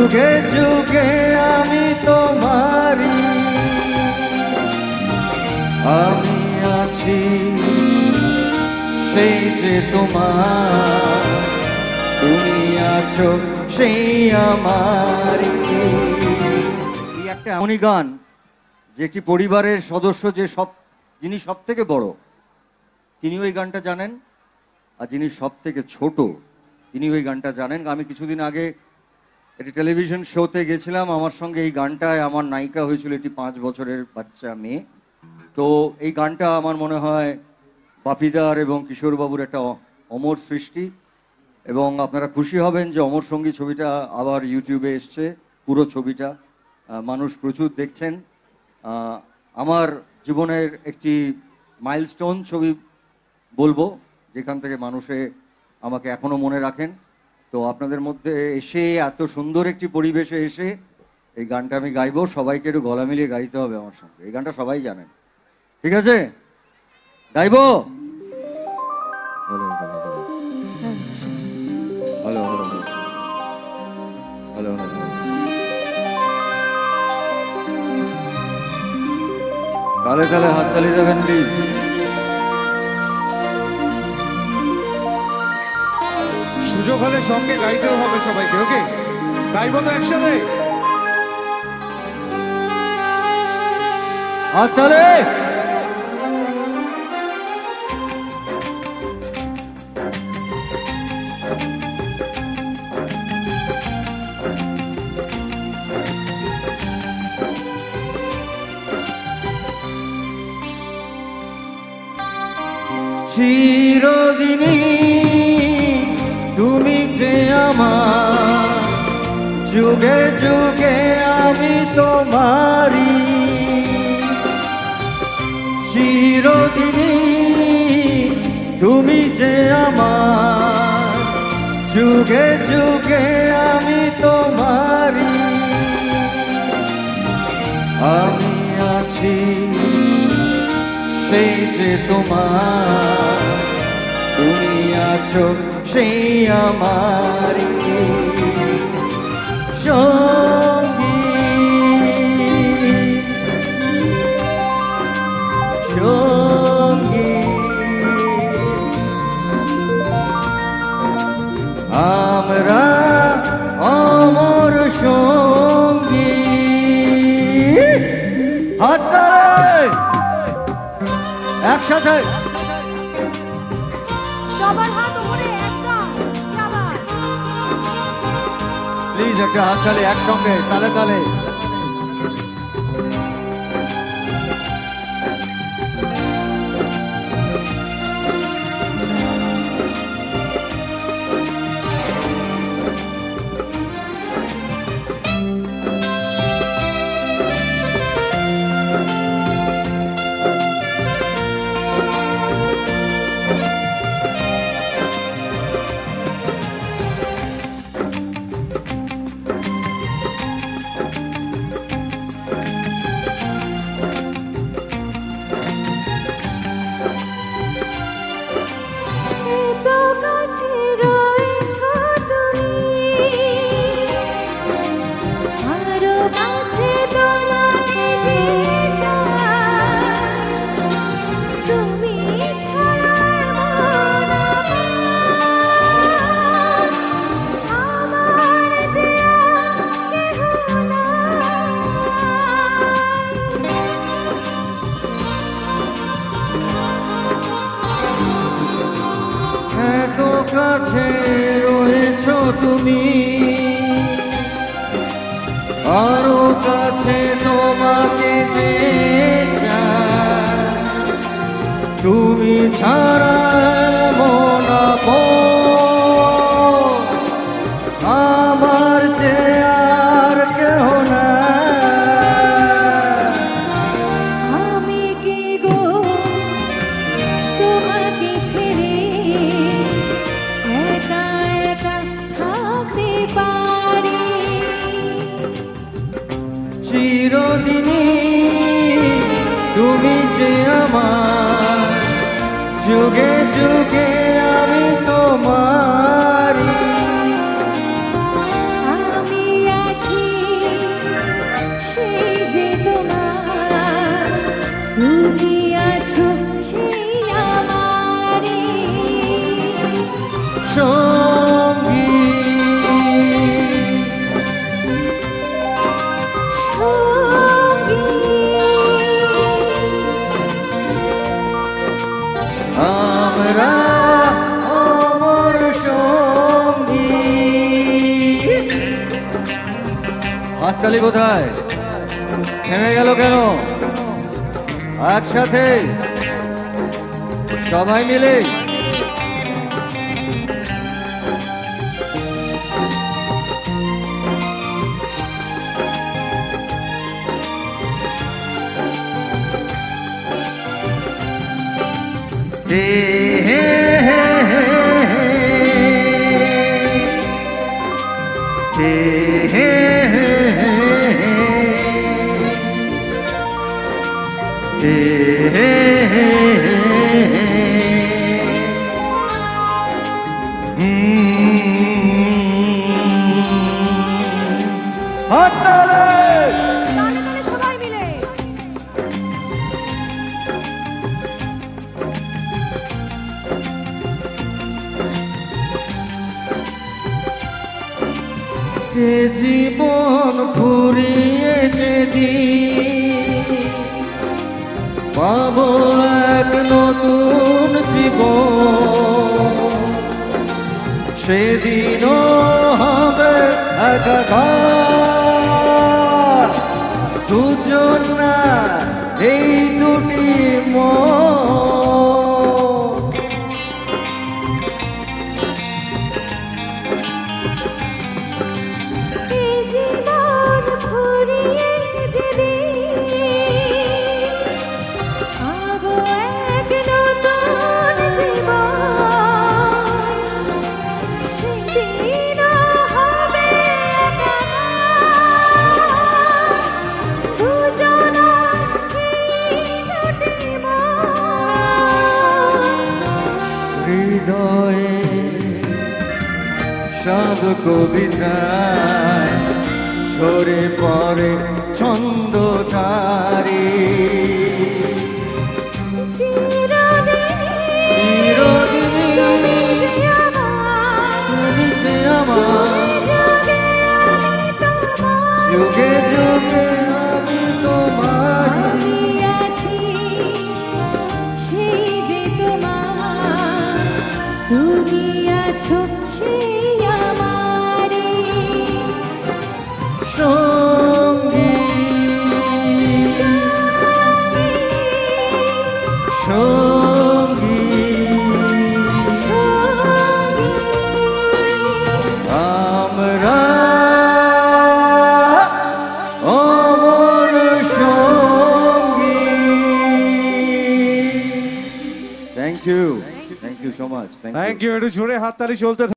যুগে যুগে আমি তোমারি, আমি আছি সেই যে তোমার, তুমি আছো সেই আমারি। এই একটা এমনই গান যে একটি পরিবারের সদস্য যিনি সব থেকে বড় তিনি ওই গানটা জানেন, আর যিনি সব থেকে ছোট তিনি ওই গানটা জানেন। আমি কিছুদিন আগে একটি টেলিভিশন শোতে গেছিলাম, আমার সঙ্গে এই গানটায় আমার নায়িকা হয়েছিল একটি 5 বছরের বাচ্চা মেয়ে। তো এই গানটা আমার মনে হয় বাপিদার এবং কিশোরবাবুর একটা অমর সৃষ্টি, এবং আপনারা খুশি হবেন যে অমর সঙ্গী ছবিটা আবার ইউটিউবে এসছে। পুরো ছবিটা মানুষ প্রচুর দেখছেন। আমার জীবনের একটি মাইলস্টোন ছবি বলবো, যেখান থেকে মানুষে আমাকে এখনো মনে রাখেন। তো আপনাদের মধ্যে এসে এত সুন্দর একটি পরিবেশে এসে এই গানটা আমি গাইবো, সবাইকে একটু গলা মিলিয়ে গাইতে হবে আমার সঙ্গে। এই গানটা সবাই জানেন, ঠিক আছে? গাইবো? Hello hello hello hello hello, তালে তালে হাততালি দেবেন প্লিজ। সুযোগ হলে সঙ্গে গাইতেও হবে সবাইকে। ওকে, গাইবো তো একসাথে? হাততালি। চিরদিনই তুমি যে আমার, যুগে যুগে আমি তোমারি, চিরদিনই তুমি যে আমার, যুগে যুগে আমি তোমারি, আমি আছি সেই যে তোমার, তুমি আছো সেই আমারি সঙ্গী, সঙ্গী আমরা অমর সঙ্গী। হাততালি একসাথে, সবার হাত উপরে একদম। আবার প্লিজ একটা হাততালি একসঙ্গে, তালে তালে। কাছে রয়েছ তুমি, আরো কাছে তোমাকে যে চাই, তুমি ছাড়া মন আপন আমার যে আর কেহ না। আমি কি গো তোমাকে ছেড়ে একা একা থাকতে পারি? চিরদিনই তুমি যে আমার, যুগে যুগে আমি তোমারি, আমি আছি সঙ্গী আমরা অমর সঙ্গী। হাততালি কোথায়? থেমে গেল কেন? একসাথে সবাই মিলে হে হে হে হে হে হে সবাই মিলে এ জীবন ফুরিয়ে যেদিন পাবো এক নতুন জীবন, সেদিনও হবে একাকার দুজন না এই দুটি মন। এই জীবন ফুরিয়ে যেদিন পাবো এক নতুন জীবন, সেদিনও হবে একাকার দুজনার এই দুটি মন। হৃদয়ে সব কবিতায় ঝরে পড়ে ছন্দ তারি, চিরদিনই তুমি যে আমার, যুগে যুগে আমি তোমার। আমি আছি সেই যে তোমার, তুমি আছো সেই আমারে সঙ্গী সঙ্গী আমরা অমর সঙ্গী। Thank you so much. Thank you. একটু জোরে হাততালি চলতে